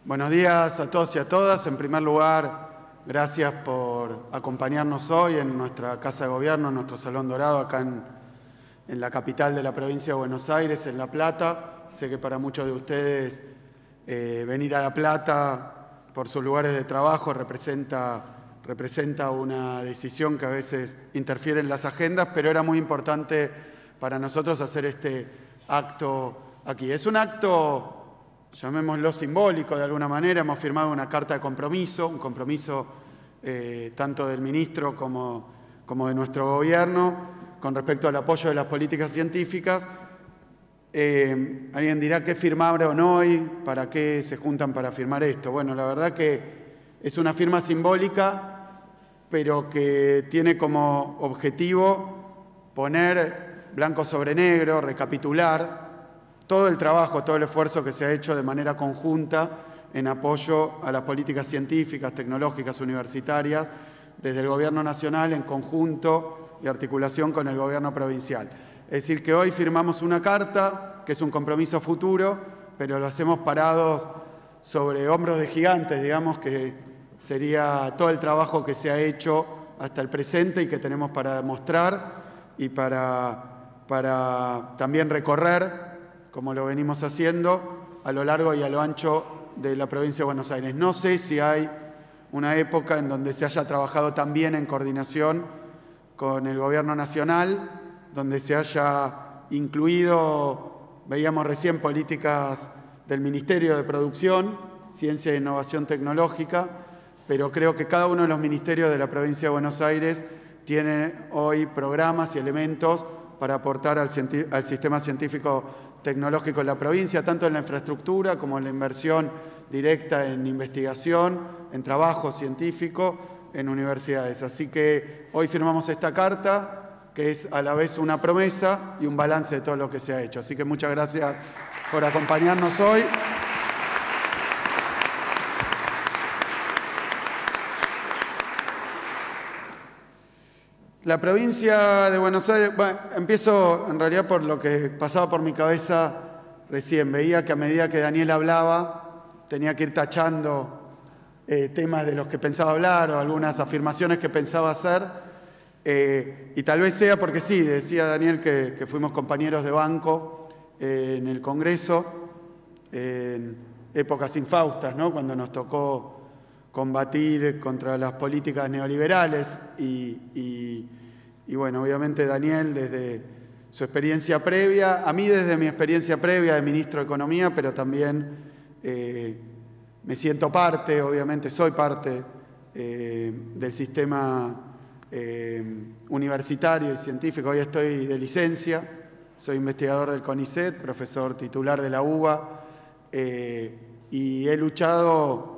Buenos días a todos y a todas. En primer lugar, gracias por acompañarnos hoy en nuestra Casa de Gobierno, en nuestro Salón Dorado, acá en la capital de la provincia de Buenos Aires, en La Plata. Sé que para muchos de ustedes venir a La Plata por sus lugares de trabajo representa una decisión que a veces interfiere en las agendas, pero era muy importante para nosotros hacer este acto aquí. Es un acto, llamémoslo simbólico de alguna manera. Hemos firmado una carta de compromiso, un compromiso tanto del ministro como de nuestro gobierno con respecto al apoyo de las políticas científicas. Alguien dirá, ¿qué firmaron hoy? ¿Para qué se juntan para firmar esto? Bueno, la verdad que es una firma simbólica, pero que tiene como objetivo poner blanco sobre negro, recapitular todo el trabajo, todo el esfuerzo que se ha hecho de manera conjunta en apoyo a las políticas científicas, tecnológicas, universitarias, desde el Gobierno Nacional en conjunto y articulación con el Gobierno provincial. Es decir, que hoy firmamos una carta que es un compromiso futuro, pero lo hacemos parados sobre hombros de gigantes, digamos, que sería todo el trabajo que se ha hecho hasta el presente y que tenemos para demostrar y para también recorrer, como lo venimos haciendo, a lo largo y a lo ancho de la provincia de Buenos Aires. No sé si hay una época en donde se haya trabajado tan bien en coordinación con el Gobierno Nacional, donde se haya incluido, veíamos recién, políticas del Ministerio de Producción, Ciencia e Innovación Tecnológica, pero creo que cada uno de los ministerios de la provincia de Buenos Aires tiene hoy programas y elementos para aportar al sistema científico tecnológico en la provincia, tanto en la infraestructura como en la inversión directa en investigación, en trabajo científico, en universidades. Así que hoy firmamos esta carta, que es a la vez una promesa y un balance de todo lo que se ha hecho. Así que muchas gracias por acompañarnos hoy. La provincia de Buenos Aires, bueno, empiezo en realidad por lo que pasaba por mi cabeza recién. Veía que a medida que Daniel hablaba, tenía que ir tachando temas de los que pensaba hablar o algunas afirmaciones que pensaba hacer. Y tal vez sea porque sí, decía Daniel que fuimos compañeros de banco en el Congreso, en épocas infaustas, ¿no? Cuando nos tocó combatir contra las políticas neoliberales y bueno, obviamente Daniel desde su experiencia previa, a mí desde mi experiencia previa de ministro de Economía, pero también me siento parte, obviamente soy parte del sistema universitario y científico. Hoy estoy de licencia, soy investigador del CONICET, profesor titular de la UBA y he luchado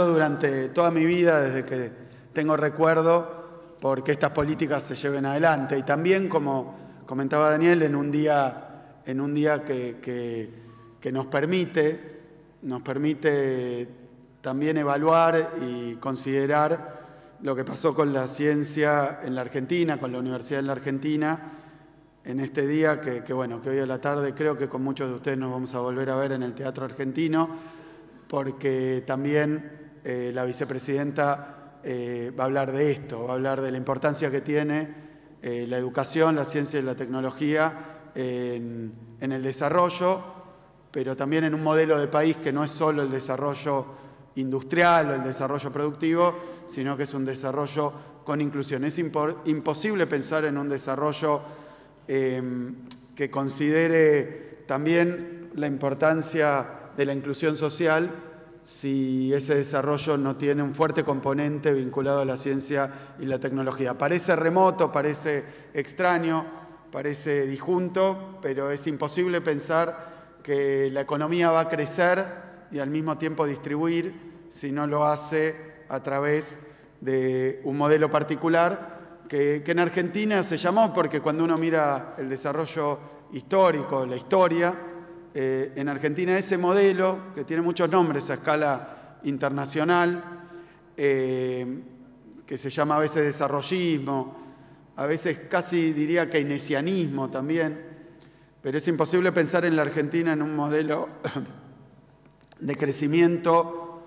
durante toda mi vida, desde que tengo recuerdo, porque estas políticas se lleven adelante. Y también, como comentaba Daniel, en un día que nos permite también evaluar y considerar lo que pasó con la ciencia en la Argentina, con la universidad en la Argentina, en este día que hoy a la tarde creo que con muchos de ustedes nos vamos a volver a ver en el Teatro Argentino, porque también la vicepresidenta va a hablar de esto, va a hablar de la importancia que tiene la educación, la ciencia y la tecnología en el desarrollo, pero también en un modelo de país que no es solo el desarrollo industrial o el desarrollo productivo, sino que es un desarrollo con inclusión. Es imposible pensar en un desarrollo que considere también la importancia de la inclusión social si ese desarrollo no tiene un fuerte componente vinculado a la ciencia y la tecnología. Parece remoto, parece extraño, parece disjunto, pero es imposible pensar que la economía va a crecer y al mismo tiempo distribuir si no lo hace a través de un modelo particular que en Argentina se llamó, porque cuando uno mira el desarrollo histórico, la historia, en Argentina ese modelo, que tiene muchos nombres a escala internacional, que se llama a veces desarrollismo, a veces casi diría keynesianismo también, pero es imposible pensar en la Argentina en un modelo de crecimiento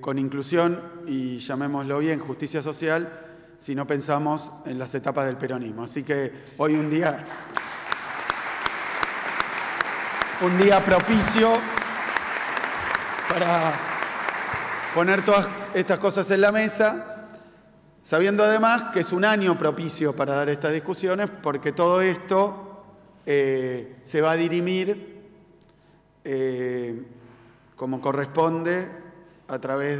con inclusión y, llamémoslo bien, justicia social, si no pensamos en las etapas del peronismo. Así que hoy un día propicio para poner todas estas cosas en la mesa, sabiendo además que es un año propicio para dar estas discusiones, porque todo esto se va a dirimir como corresponde a través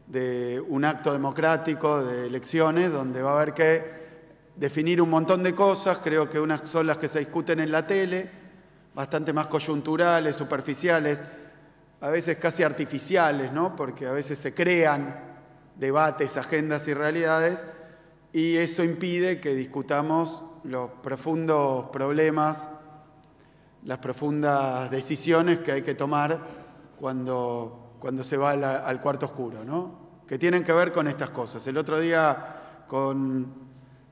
de un acto democrático, de elecciones, donde va a haber que definir un montón de cosas. Creo que unas son las que se discuten en la tele, bastante más coyunturales, superficiales, a veces casi artificiales, ¿no? Porque a veces se crean debates, agendas y realidades, y eso impide que discutamos los profundos problemas, las profundas decisiones que hay que tomar cuando se va al cuarto oscuro, ¿no? Que tienen que ver con estas cosas. El otro día con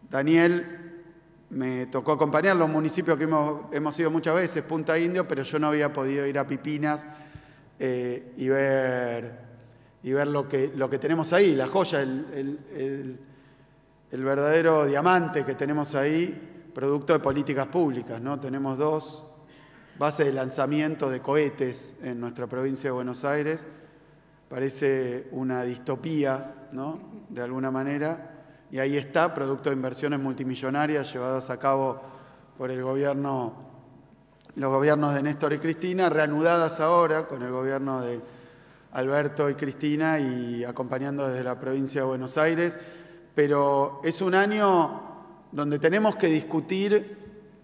Daniel me tocó acompañarlo a un municipio que hemos ido muchas veces, Punta Indio, pero yo no había podido ir a Pipinas y ver lo que tenemos ahí, la joya, el verdadero diamante que tenemos ahí, producto de políticas públicas, ¿no? Tenemos 2 bases de lanzamiento de cohetes en nuestra provincia de Buenos Aires. Parece una distopía, ¿no? De alguna manera. Y ahí está, producto de inversiones multimillonarias llevadas a cabo por los gobiernos de Néstor y Cristina, reanudadas ahora con el gobierno de Alberto y Cristina y acompañando desde la provincia de Buenos Aires. Pero es un año donde tenemos que discutir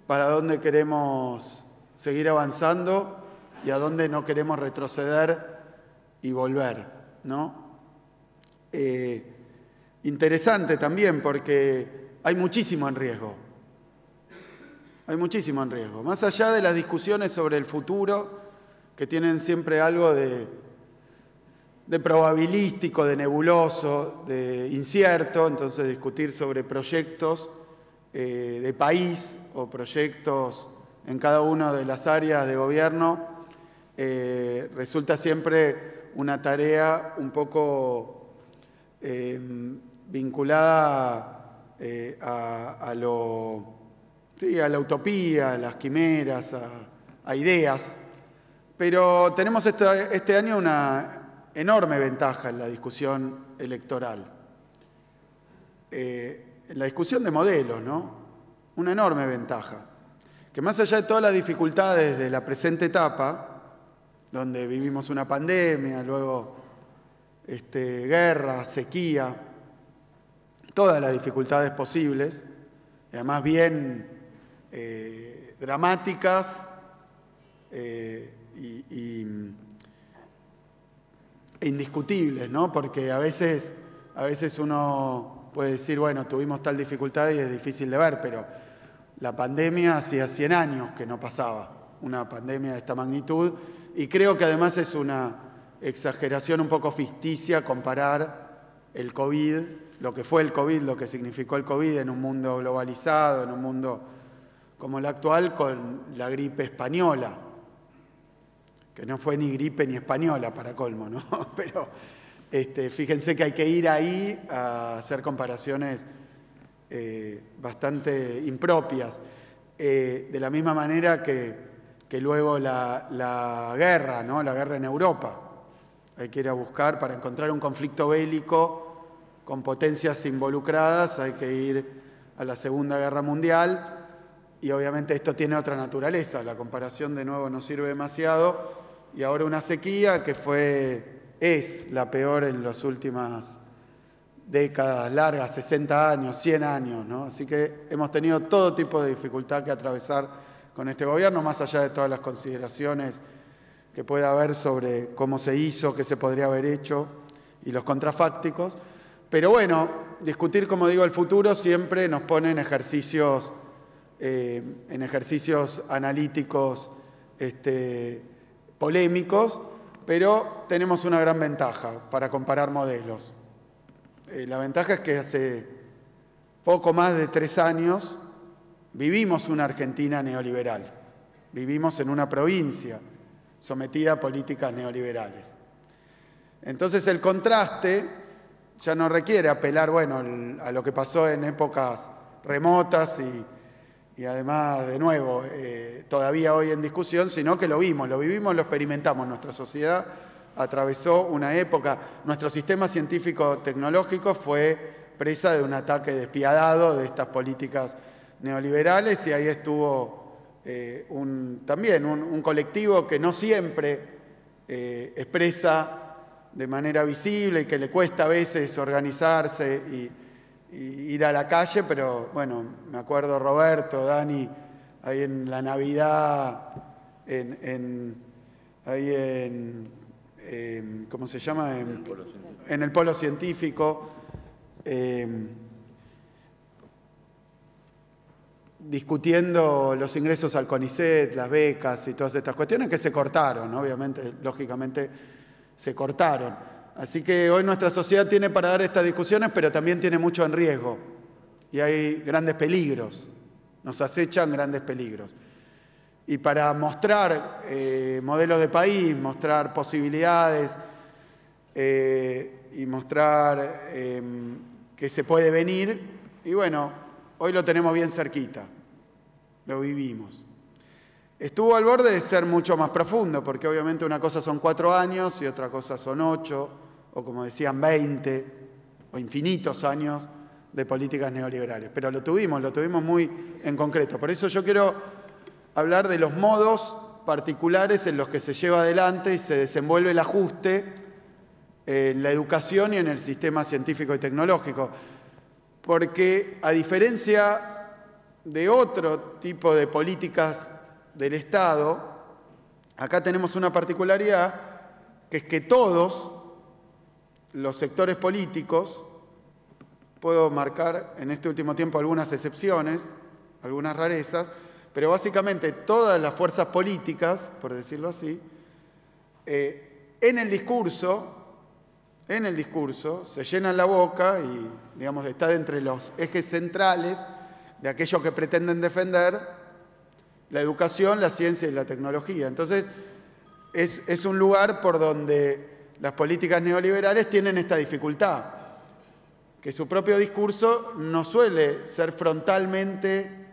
para dónde queremos seguir avanzando y a dónde no queremos retroceder y volver, ¿no? Interesante también porque hay muchísimo en riesgo. Hay muchísimo en riesgo. Más allá de las discusiones sobre el futuro, que tienen siempre algo de probabilístico, de nebuloso, de incierto, entonces discutir sobre proyectos de país o proyectos en cada una de las áreas de gobierno, resulta siempre una tarea un poco vinculada a la utopía, a las quimeras, a ideas. Pero tenemos este año una enorme ventaja en la discusión electoral. En la discusión de modelos, ¿no? Una enorme ventaja. Que más allá de todas las dificultades de la presente etapa, donde vivimos una pandemia, luego guerra, sequía, todas las dificultades posibles, y además bien dramáticas e indiscutibles, ¿no? Porque a veces uno puede decir, bueno, tuvimos tal dificultad y es difícil de ver, pero la pandemia hacía 100 años que no pasaba, una pandemia de esta magnitud, y creo que además es una exageración un poco ficticia comparar el COVID, lo que fue el COVID, lo que significó el COVID en un mundo globalizado, en un mundo como el actual, con la gripe española, que no fue ni gripe ni española para colmo, ¿no? Pero fíjense que hay que ir ahí a hacer comparaciones bastante impropias. De la misma manera que luego la guerra, ¿no? La guerra en Europa. Hay que ir a buscar, para encontrar un conflicto bélico con potencias involucradas, hay que ir a la Segunda Guerra Mundial, y obviamente esto tiene otra naturaleza, la comparación de nuevo no sirve demasiado, y ahora una sequía que es la peor en las últimas décadas largas, 60 años, 100 años, ¿no? Así que hemos tenido todo tipo de dificultad que atravesar con este gobierno, más allá de todas las consideraciones que pueda haber sobre cómo se hizo, qué se podría haber hecho y los contrafácticos. Pero bueno, discutir, como digo, el futuro siempre nos pone en ejercicios analíticos polémicos, pero tenemos una gran ventaja para comparar modelos. La ventaja es que hace poco más de 3 años vivimos una Argentina neoliberal, vivimos en una provincia sometida a políticas neoliberales. Entonces el contraste ya no requiere apelar, bueno, a lo que pasó en épocas remotas y además, de nuevo, todavía hoy en discusión, sino que lo vivimos, lo experimentamos. Nuestra sociedad atravesó una época, nuestro sistema científico-tecnológico fue presa de un ataque despiadado de estas políticas neoliberales, y ahí estuvo también un colectivo que no siempre expresa de manera visible y que le cuesta a veces organizarse y ir a la calle, pero bueno, me acuerdo Roberto, Dani, ahí en la Navidad, ¿cómo se llama? En el Polo Científico, discutiendo los ingresos al CONICET, las becas y todas estas cuestiones que se cortaron, obviamente, lógicamente se cortaron. Así que hoy nuestra sociedad tiene para dar estas discusiones, pero también tiene mucho en riesgo. Y hay grandes peligros, nos acechan grandes peligros. Y para mostrar modelos de país, mostrar posibilidades y mostrar que se puede venir, y bueno, hoy lo tenemos bien cerquita, lo vivimos. Estuvo al borde de ser mucho más profundo, porque obviamente una cosa son 4 años y otra cosa son 8, o como decían 20, o infinitos años de políticas neoliberales. Pero lo tuvimos muy en concreto. Por eso yo quiero hablar de los modos particulares en los que se lleva adelante y se desenvuelve el ajuste en la educación y en el sistema científico y tecnológico. Porque a diferencia de otro tipo de políticas del Estado, acá tenemos una particularidad, que es que todos los sectores políticos, puedo marcar en este último tiempo algunas excepciones, algunas rarezas, pero básicamente todas las fuerzas políticas, por decirlo así, en el discurso se llenan la boca y, digamos, está entre los ejes centrales de aquello que pretenden defender la educación, la ciencia y la tecnología. Entonces, es un lugar por donde las políticas neoliberales tienen esta dificultad, que su propio discurso no suele ser frontalmente,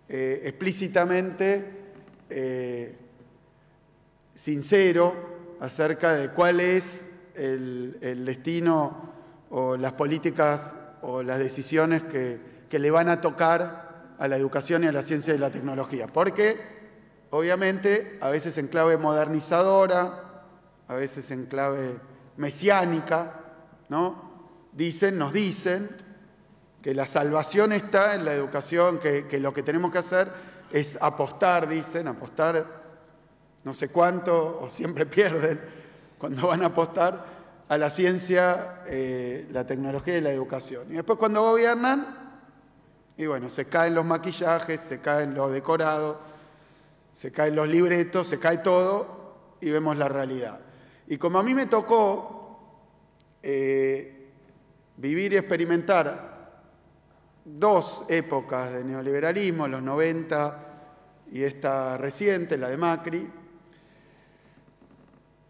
explícitamente sincero acerca de cuál es el destino o las políticas o las decisiones que le van a tocar a la educación y a la ciencia y la tecnología. Porque, obviamente, a veces en clave modernizadora, a veces en clave mesiánica, ¿no? Nos dicen que la salvación está en la educación, que lo que tenemos que hacer es apostar, apostar no sé cuánto, o siempre pierden cuando van a apostar a la ciencia, la tecnología y la educación. Y después cuando gobiernan, y bueno, se caen los maquillajes, se caen los decorados, se caen los libretos, se cae todo y vemos la realidad. Y como a mí me tocó vivir y experimentar 2 épocas de neoliberalismo, los 90 y esta reciente, la de Macri,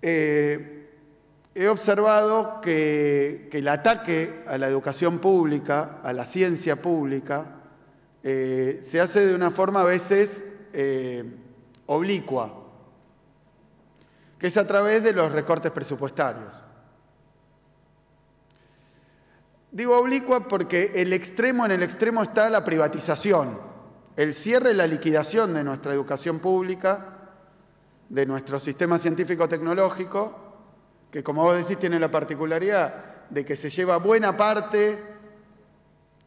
he observado que el ataque a la educación pública, a la ciencia pública, se hace de una forma a veces oblicua, que es a través de los recortes presupuestarios. Digo oblicua porque en el extremo está la privatización, el cierre y la liquidación de nuestra educación pública, de nuestro sistema científico-tecnológico, que como vos decís tiene la particularidad de que se lleva buena parte,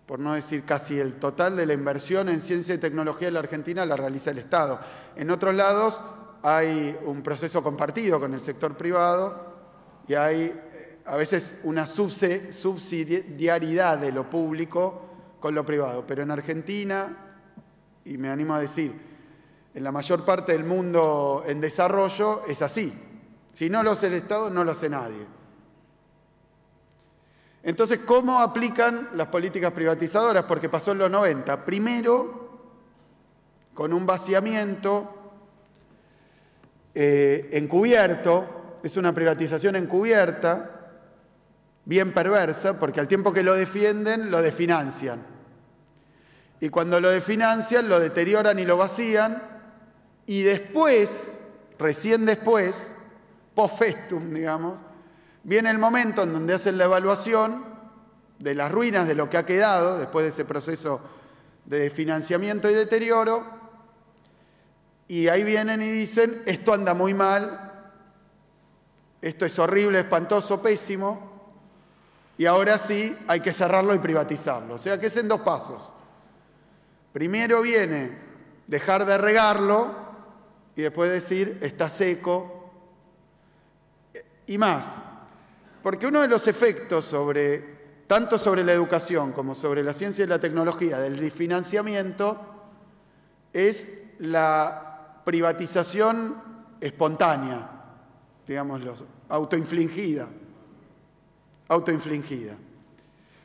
por no decir casi el total de la inversión en ciencia y tecnología en la Argentina la realiza el Estado. En otros lados hay un proceso compartido con el sector privado y hay a veces una subsidiariedad de lo público con lo privado. Pero en Argentina, y me animo a decir, en la mayor parte del mundo en desarrollo es así. Si no lo hace el Estado, no lo hace nadie. Entonces, ¿cómo aplican las políticas privatizadoras? Porque pasó en los 90. Primero, con un vaciamiento encubierto, es una privatización encubierta, bien perversa, porque al tiempo que lo defienden, lo desfinancian. Y cuando lo desfinancian, lo deterioran y lo vacían, y después, recién después, post festum, digamos, viene el momento en donde hacen la evaluación de las ruinas de lo que ha quedado, después de ese proceso de financiamiento y deterioro, y ahí vienen y dicen, esto anda muy mal, esto es horrible, espantoso, pésimo, y ahora sí hay que cerrarlo y privatizarlo. O sea que es en dos pasos. Primero viene dejar de regarlo y después decir, está seco, y más. Porque uno de los efectos tanto sobre la educación como sobre la ciencia y la tecnología del desfinanciamiento es la privatización espontánea, digámoslo, autoinfligida.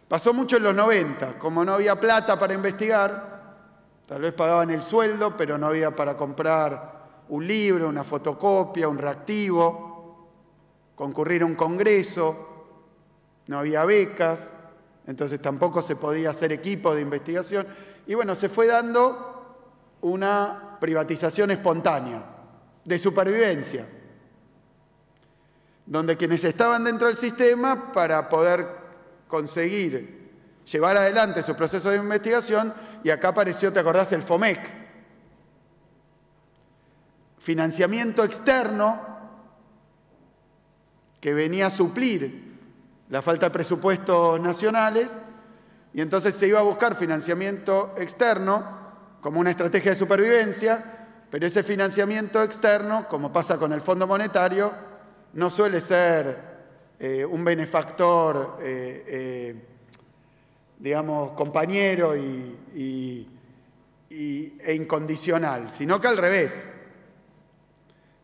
Pasó mucho en los 90, como no había plata para investigar, tal vez pagaban el sueldo, pero no había para comprar un libro, una fotocopia, un reactivo, concurrir a un congreso, no había becas, entonces tampoco se podía hacer equipo de investigación. Y bueno, se fue dando una privatización espontánea, de supervivencia, donde quienes estaban dentro del sistema, para poder conseguir llevar adelante su proceso de investigación, y acá apareció, ¿te acordás?, el FOMEC. Financiamiento externo que venía a suplir la falta de presupuestos nacionales, y entonces se iba a buscar financiamiento externo como una estrategia de supervivencia, pero ese financiamiento externo, como pasa con el Fondo Monetario, no suele ser un benefactor, digamos, compañero e incondicional, sino que al revés.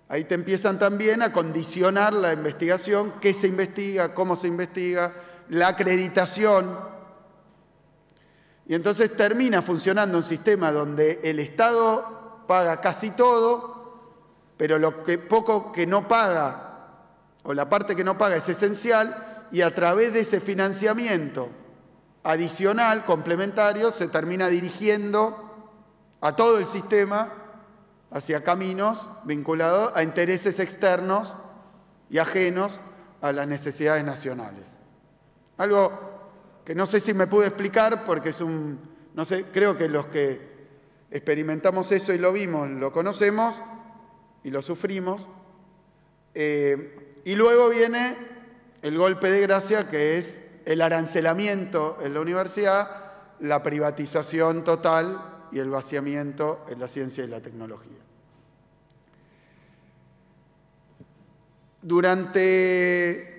Ahí te empiezan también a condicionar la investigación, qué se investiga, cómo se investiga, la acreditación. Y entonces termina funcionando un sistema donde el Estado paga casi todo, pero lo poco que no paga, o la parte que no paga, es esencial, y a través de ese financiamiento adicional, complementario, se termina dirigiendo a todo el sistema hacia caminos vinculados a intereses externos y ajenos a las necesidades nacionales. Algo que no sé si me pude explicar, porque no sé, creo que los que experimentamos eso y lo vimos, lo conocemos y lo sufrimos. Y luego viene el golpe de gracia, que es el arancelamiento en la universidad, la privatización total y el vaciamiento en la ciencia y la tecnología. Durante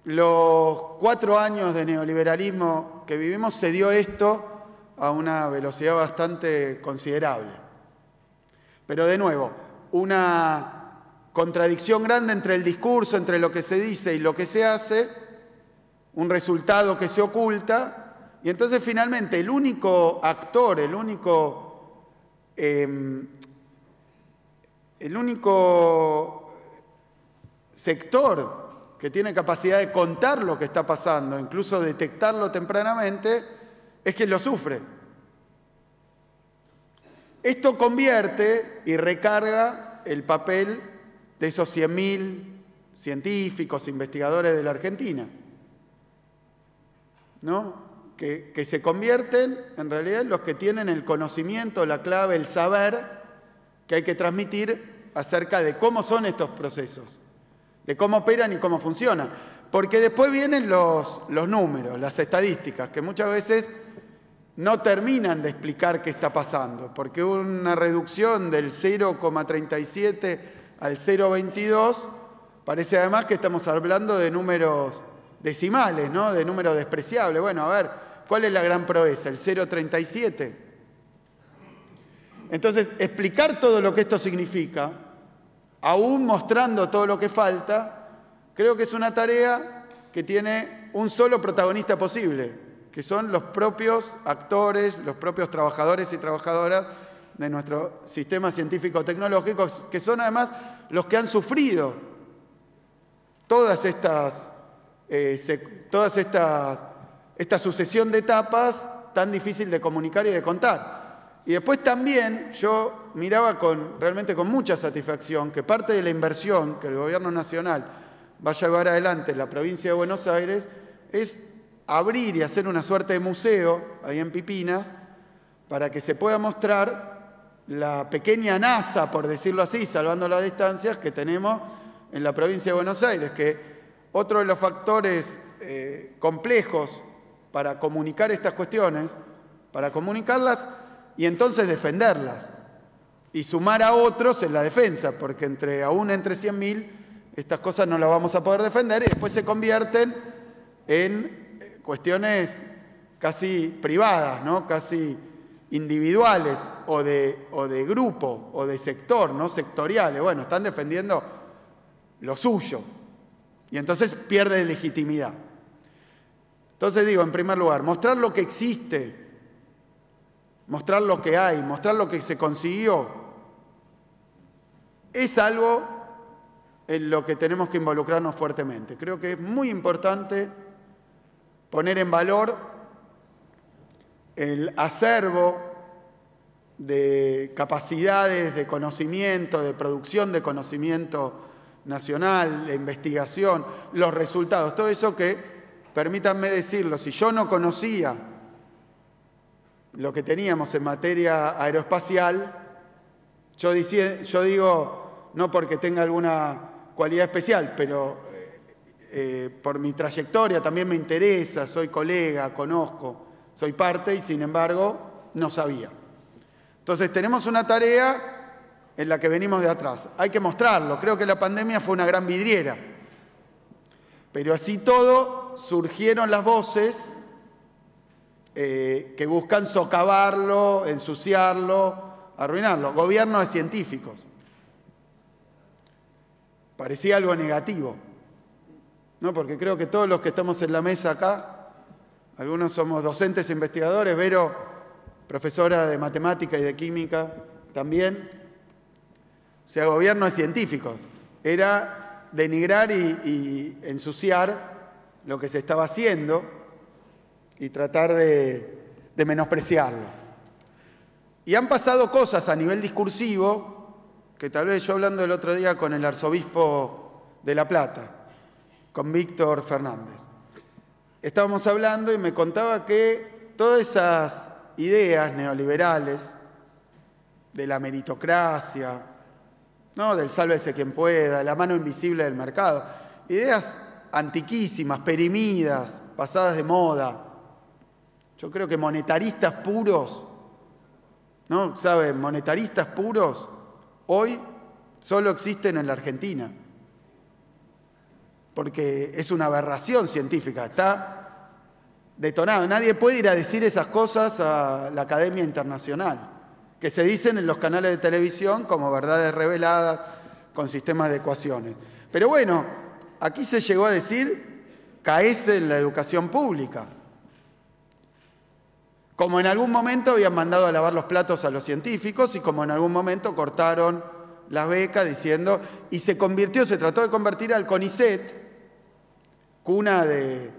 los 4 años de neoliberalismo que vivimos, se dio esto a una velocidad bastante considerable. Pero de nuevo, una contradicción grande entre el discurso, entre lo que se dice y lo que se hace, un resultado que se oculta, y entonces finalmente el único actor, el único sector que tiene capacidad de contar lo que está pasando, incluso detectarlo tempranamente, es quien lo sufre. Esto convierte y recarga el papel de esos 100.000 científicos, investigadores de la Argentina, ¿no? Que se convierten en realidad en los que tienen el conocimiento, la clave, el saber que hay que transmitir acerca de cómo son estos procesos, de cómo operan y cómo funcionan. Porque después vienen los números, las estadísticas, que muchas veces no terminan de explicar qué está pasando, porque una reducción del 0,37 al 0,22 parece además que estamos hablando de números decimales, ¿no? De números despreciables. Bueno, a ver, ¿cuál es la gran proeza? El 0,37. Entonces, explicar todo lo que esto significa, aún mostrando todo lo que falta, creo que es una tarea que tiene un solo protagonista posible, que son los propios actores, los propios trabajadores y trabajadoras de nuestro sistema científico-tecnológico, que son además los que han sufrido esta sucesión de etapas tan difícil de comunicar y de contar. Y después también yo miraba realmente con mucha satisfacción que parte de la inversión que el gobierno nacional va a llevar adelante en la provincia de Buenos Aires es abrir y hacer una suerte de museo ahí en Pipinas para que se pueda mostrar la pequeña NASA, por decirlo así, salvando las distancias, que tenemos en la provincia de Buenos Aires, que otro de los factores complejos para comunicar estas cuestiones, para comunicarlas y entonces defenderlas y sumar a otros en la defensa, porque aún entre 100.000 estas cosas no las vamos a poder defender y después se convierten en cuestiones casi privadas, ¿no? Casi individuales o de grupo o de sector, no sectoriales. Bueno, están defendiendo lo suyo y entonces pierde legitimidad. Entonces digo, en primer lugar, mostrar lo que existe, mostrar lo que hay, mostrar lo que se consiguió, es algo en lo que tenemos que involucrarnos fuertemente. Creo que es muy importante poner en valor el acervo de capacidades de conocimiento, de producción de conocimiento nacional, de investigación, los resultados, todo eso que, permítanme decirlo, si yo no conocía lo que teníamos en materia aeroespacial, yo digo, no porque tenga alguna cualidad especial, pero por mi trayectoria también me interesa, soy colega, conozco, soy parte y sin embargo no sabía. Entonces tenemos una tarea en la que venimos de atrás. Hay que mostrarlo. Creo que la pandemia fue una gran vidriera. Pero así todo surgieron las voces que buscan socavarlo, ensuciarlo, arruinarlo. Gobierno de científicos. Parecía algo negativo, ¿no? Porque creo que todos los que estamos en la mesa acá, algunos somos docentes e investigadores, Vero, profesora de matemática y de química también. O sea, gobierno de científicos. Era denigrar y ensuciar lo que se estaba haciendo y tratar de menospreciarlo. Y han pasado cosas a nivel discursivo que tal vez yo hablando el otro día con el arzobispo de La Plata, con Víctor Fernández, estábamos hablando y me contaba que todas esas ideas neoliberales de la meritocracia, ¿no? Del sálvese quien pueda, la mano invisible del mercado, ideas antiquísimas, perimidas, pasadas de moda. Yo creo que monetaristas puros, ¿no? ¿Saben? Monetaristas puros hoy solo existen en la Argentina, porque es una aberración científica, está detonado. Nadie puede ir a decir esas cosas a la Academia Internacional, que se dicen en los canales de televisión como verdades reveladas con sistemas de ecuaciones. Pero bueno, aquí se llegó a decir caece en la educación pública. Como en algún momento habían mandado a lavar los platos a los científicos y como en algún momento cortaron las becas diciendo, y se trató de convertir al CONICET, cuna de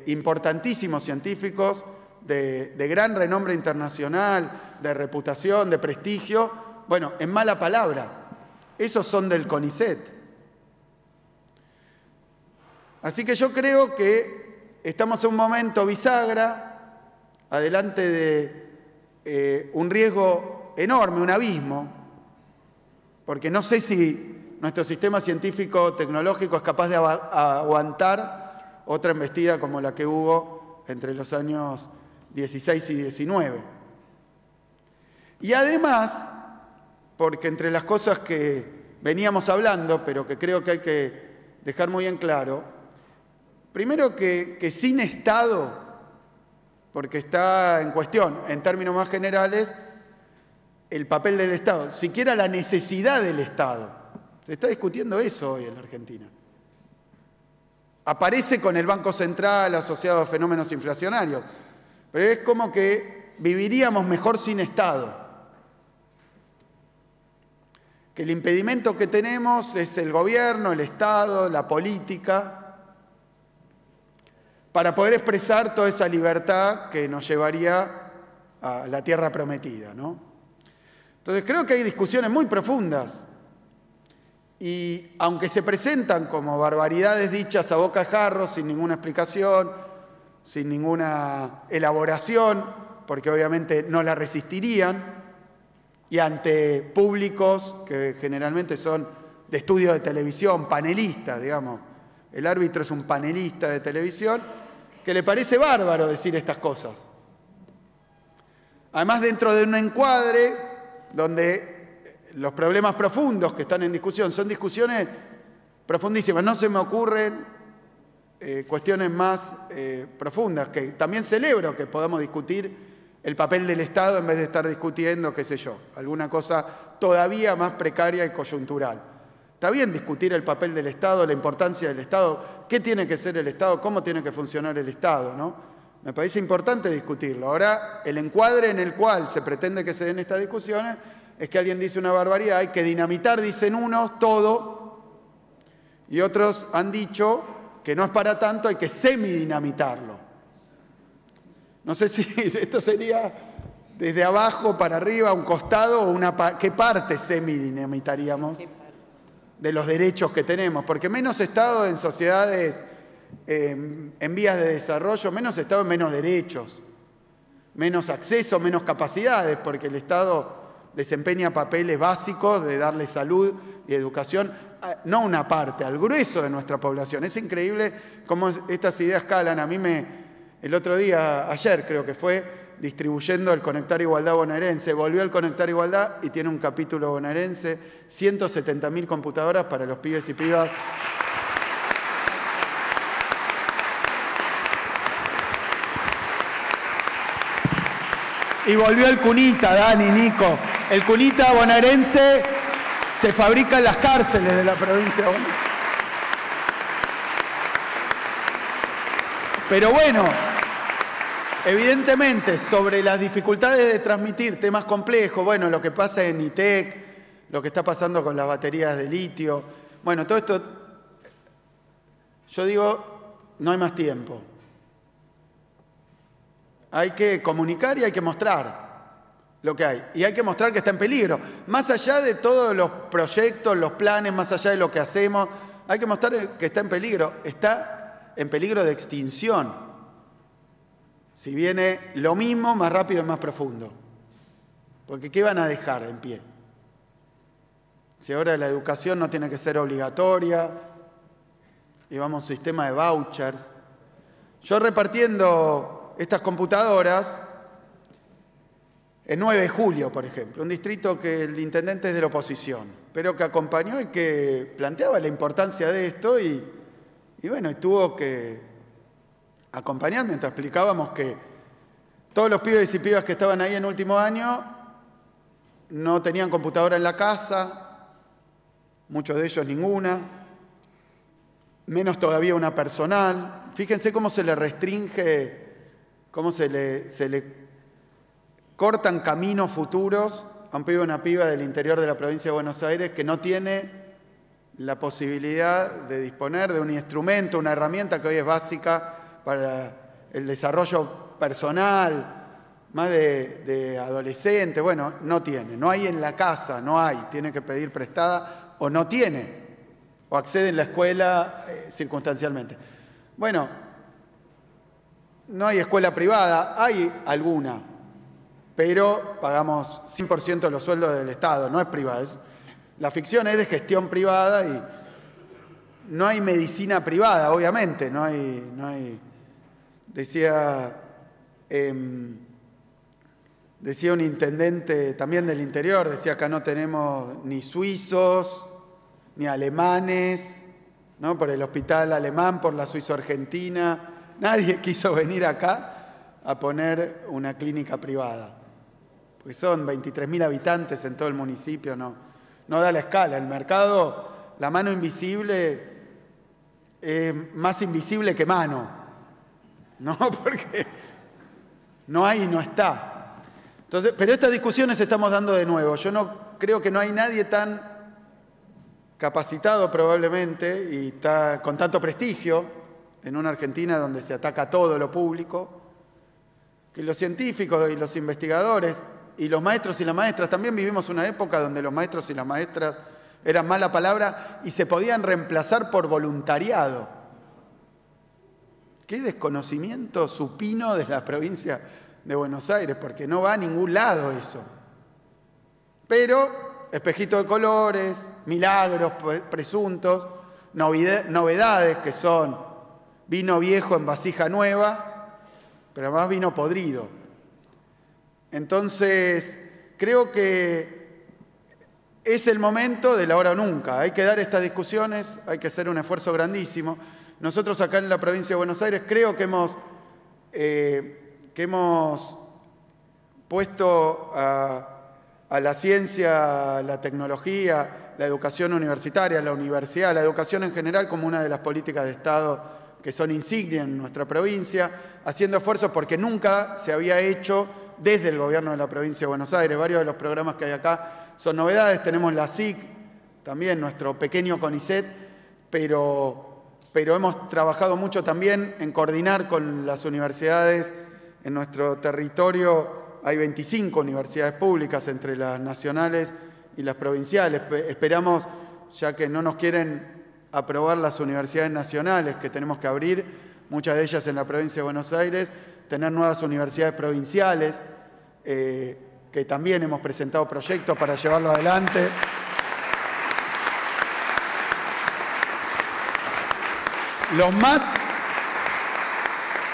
importantísimos científicos, de gran renombre internacional, de reputación, de prestigio, bueno, en mala palabra. Esos son del CONICET. Así que yo creo que estamos en un momento bisagra, adelante de un riesgo enorme, un abismo, porque no sé si nuestro sistema científico-tecnológico es capaz de aguantar otra embestida como la que hubo entre los años 16 y 19. Y además, porque entre las cosas que veníamos hablando, pero que creo que hay que dejar muy en claro, primero que sin Estado, porque está en cuestión, en términos más generales, el papel del Estado, siquiera la necesidad del Estado. Se está discutiendo eso hoy en la Argentina. Aparece con el Banco Central asociado a fenómenos inflacionarios, pero es como que viviríamos mejor sin Estado. Que el impedimento que tenemos es el gobierno, el Estado, la política, para poder expresar toda esa libertad que nos llevaría a la tierra prometida, ¿no? Entonces creo que hay discusiones muy profundas y aunque se presentan como barbaridades dichas a bocajarro, sin ninguna explicación, sin ninguna elaboración, porque obviamente no la resistirían, y ante públicos que generalmente son de estudio de televisión, panelistas, digamos. El árbitro es un panelista de televisión que le parece bárbaro decir estas cosas. Además, dentro de un encuadre donde los problemas profundos que están en discusión son discusiones profundísimas. No se me ocurren cuestiones más profundas, que también celebro que podamos discutir el papel del Estado en vez de estar discutiendo, qué sé yo, alguna cosa todavía más precaria y coyuntural. Está bien discutir el papel del Estado, la importancia del Estado, qué tiene que ser el Estado, cómo tiene que funcionar el Estado, ¿no? Me parece importante discutirlo. Ahora, el encuadre en el cual se pretende que se den estas discusiones es que alguien dice una barbaridad, hay que dinamitar, dicen unos, todo, y otros han dicho que no es para tanto, hay que semidinamitarlo. No sé si esto sería desde abajo para arriba, un costado, o ¿qué parte semidinamitaríamos de los derechos que tenemos? Porque menos Estado en sociedades en vías de desarrollo, menos Estado en menos derechos, menos acceso, menos capacidades, porque el Estado desempeña papeles básicos de darle salud y educación, no a una parte, al grueso de nuestra población. Es increíble cómo estas ideas calan. A mí el otro día, ayer creo que fue, distribuyendo el Conectar Igualdad bonaerense, volvió el Conectar Igualdad y tiene un capítulo bonaerense, 170.000 computadoras para los pibes y pibas. Y volvió el cunita, Dani, Nico. El cunita bonaerense se fabrica en las cárceles de la provincia de Buenos Aires. Pero bueno, evidentemente, sobre las dificultades de transmitir temas complejos, bueno, lo que pasa en ITEC, lo que está pasando con las baterías de litio, bueno, todo esto, yo digo, no hay más tiempo. Hay que comunicar y hay que mostrar lo que hay. Y hay que mostrar que está en peligro. Más allá de todos los proyectos, los planes, más allá de lo que hacemos, hay que mostrar que está en peligro. Está en peligro de extinción. Si viene lo mismo, más rápido y más profundo. Porque ¿qué van a dejar en pie? Si ahora la educación no tiene que ser obligatoria, y vamos a un sistema de vouchers. Yo repartiendo estas computadoras en 9 de julio, por ejemplo, un distrito que el intendente es de la oposición, pero que acompañó y que planteaba la importancia de esto y bueno, y tuvo que acompañar mientras explicábamos que todos los pibes y pibas que estaban ahí en último año no tenían computadora en la casa, muchos de ellos ninguna, menos todavía una personal. Fíjense cómo se le restringe, cómo se le cortan caminos futuros a un pibe o una piba del interior de la provincia de Buenos Aires que no tiene la posibilidad de disponer de un instrumento, una herramienta que hoy es básica para el desarrollo personal, más de adolescente. Bueno, no tiene, no hay en la casa, no hay, tiene que pedir prestada o no tiene, o accede en la escuela circunstancialmente. Bueno, no hay escuela privada, hay alguna, pero pagamos 100% de los sueldos del Estado, no es privada. La ficción es de gestión privada y no hay medicina privada, obviamente, no hay. Decía un intendente también del interior, decía acá no tenemos ni suizos, ni alemanes, ¿no? Por el hospital alemán, por la suizo-argentina, nadie quiso venir acá a poner una clínica privada. Porque son 23.000 habitantes en todo el municipio, no da la escala. El mercado, la mano invisible, es más invisible que mano, ¿no? Porque no hay y no está. Entonces, pero estas discusiones estamos dando de nuevo. Yo creo que no hay nadie tan capacitado probablemente y con tanto prestigio en una Argentina donde se ataca todo lo público, que los científicos y los investigadores y los maestros y las maestras. También vivimos una época donde los maestros y las maestras eran mala palabra y se podían reemplazar por voluntariado. Qué desconocimiento supino de la provincia de Buenos Aires, porque no va a ningún lado eso. Pero espejito de colores, milagros presuntos, novedades que son vino viejo en vasija nueva, pero además vino podrido. Entonces, creo que es el momento del ahora o nunca. Hay que dar estas discusiones, hay que hacer un esfuerzo grandísimo. Nosotros acá en la provincia de Buenos Aires creo que hemos puesto a la ciencia, la tecnología, la educación universitaria, la universidad, la educación en general como una de las políticas de Estado que son insignia en nuestra provincia, haciendo esfuerzos porque nunca se había hecho desde el gobierno de la provincia de Buenos Aires. Varios de los programas que hay acá son novedades. Tenemos la SIC, también nuestro pequeño CONICET, pero hemos trabajado mucho también en coordinar con las universidades. En nuestro territorio hay 25 universidades públicas, entre las nacionales y las provinciales. Esperamos, ya que no nos quieren aprobar las universidades nacionales que tenemos que abrir, muchas de ellas en la provincia de Buenos Aires, tener nuevas universidades provinciales, que también hemos presentado proyectos para llevarlo adelante.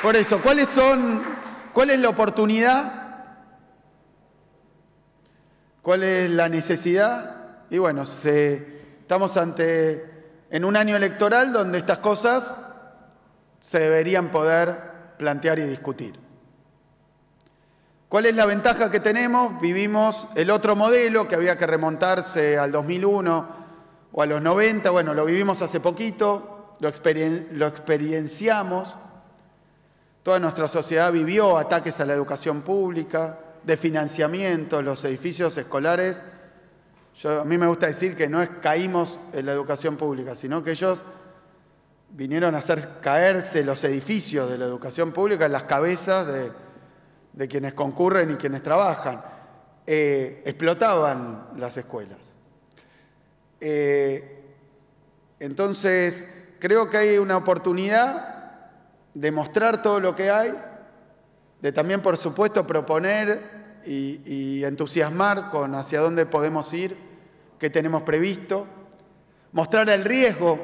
Por eso, ¿cuál es la oportunidad? ¿Cuál es la necesidad? Y bueno, estamos en un año electoral donde estas cosas se deberían poder plantear y discutir. ¿Cuál es la ventaja que tenemos? Vivimos el otro modelo que había que remontarse al 2001 o a los 90. Bueno, lo vivimos hace poquito, lo experienciamos. Toda nuestra sociedad vivió ataques a la educación pública, de financiamiento, los edificios escolares. A mí me gusta decir que no es caímos en la educación pública, sino que ellos vinieron a hacer caerse los edificios de la educación pública en las cabezas de quienes concurren y quienes trabajan. Explotaban las escuelas. Entonces, creo que hay una oportunidad de mostrar todo lo que hay, de también, por supuesto, proponer y entusiasmar con hacia dónde podemos ir, qué tenemos previsto, mostrar el riesgo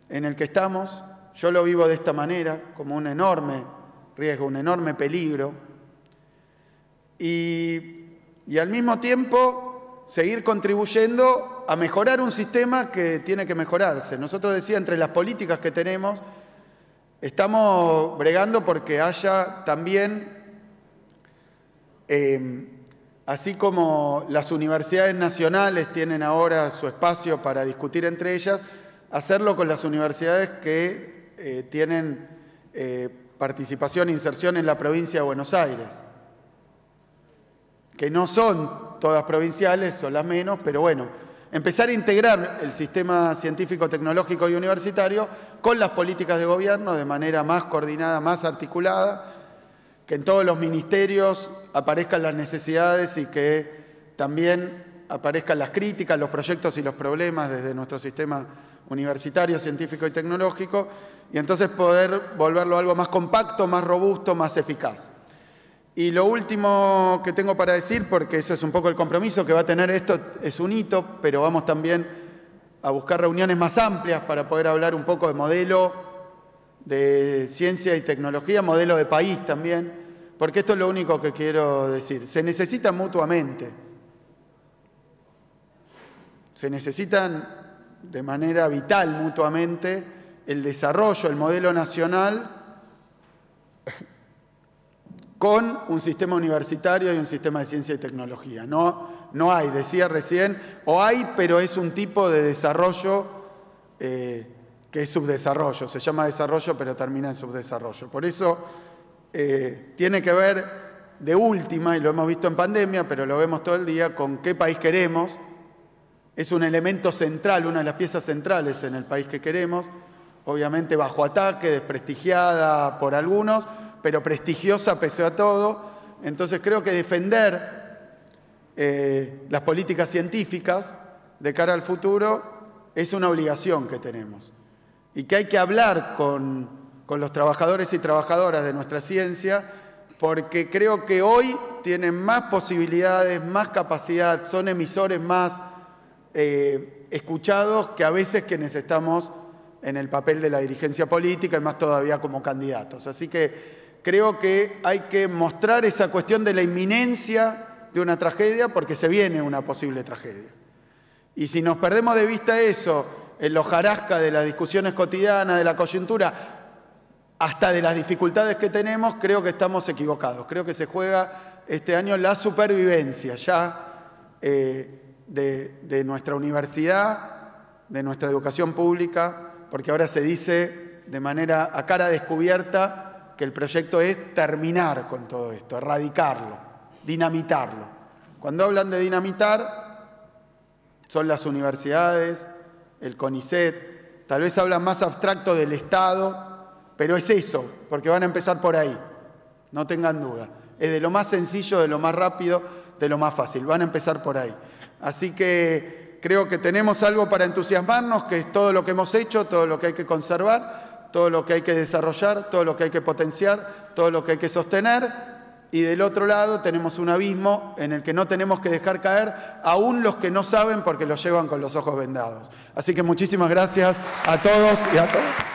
en el que estamos. Yo lo vivo de esta manera, como un enorme riesgo, un enorme peligro, y al mismo tiempo seguir contribuyendo a mejorar un sistema que tiene que mejorarse. Nosotros decía, entre las políticas que tenemos, estamos bregando porque haya también, así como las universidades nacionales tienen ahora su espacio para discutir entre ellas, hacerlo con las universidades que tienen participación e inserción en la provincia de Buenos Aires, que no son todas provinciales, son las menos, pero bueno, empezar a integrar el sistema científico, tecnológico y universitario con las políticas de gobierno de manera más coordinada, más articulada, que en todos los ministerios aparezcan las necesidades y que también aparezcan las críticas, los proyectos y los problemas desde nuestro sistema universitario, científico y tecnológico, y entonces poder volverlo algo más compacto, más robusto, más eficaz. Y lo último que tengo para decir, porque eso es un poco el compromiso que va a tener esto, es un hito, pero vamos también a buscar reuniones más amplias para poder hablar un poco de modelo de ciencia y tecnología, modelo de país también, porque esto es lo único que quiero decir. Se necesitan mutuamente. Se necesitan de manera vital mutuamente el desarrollo, el modelo nacional, con un sistema universitario y un sistema de ciencia y tecnología. No hay, decía recién, o hay, pero es un tipo de desarrollo que es subdesarrollo. Se llama desarrollo, pero termina en subdesarrollo. Por eso tiene que ver de última, y lo hemos visto en pandemia, pero lo vemos todo el día, con qué país queremos. Es un elemento central, una de las piezas centrales en el país que queremos, obviamente bajo ataque, desprestigiada por algunos, pero prestigiosa pese a todo. Entonces creo que defender las políticas científicas de cara al futuro es una obligación que tenemos y que hay que hablar con los trabajadores y trabajadoras de nuestra ciencia, porque creo que hoy tienen más posibilidades, más capacidad, son emisores más escuchados que a veces quienes estamos en el papel de la dirigencia política y más todavía como candidatos. Así que creo que hay que mostrar esa cuestión de la inminencia de una tragedia, porque se viene una posible tragedia. Y si nos perdemos de vista eso en la hojarasca de las discusiones cotidianas, de la coyuntura, hasta de las dificultades que tenemos, creo que estamos equivocados. Creo que se juega este año la supervivencia ya de nuestra universidad, de nuestra educación pública, porque ahora se dice de manera a cara descubierta que el proyecto es terminar con todo esto, erradicarlo, dinamitarlo. Cuando hablan de dinamitar, son las universidades, el CONICET, tal vez hablan más abstracto del Estado, pero es eso, porque van a empezar por ahí, no tengan duda. Es de lo más sencillo, de lo más rápido, de lo más fácil, van a empezar por ahí. Así que creo que tenemos algo para entusiasmarnos, que es todo lo que hemos hecho, todo lo que hay que conservar, todo lo que hay que desarrollar, todo lo que hay que potenciar, todo lo que hay que sostener. Y del otro lado tenemos un abismo en el que no tenemos que dejar caer aún los que no saben porque los llevan con los ojos vendados. Así que muchísimas gracias a todos y a todas.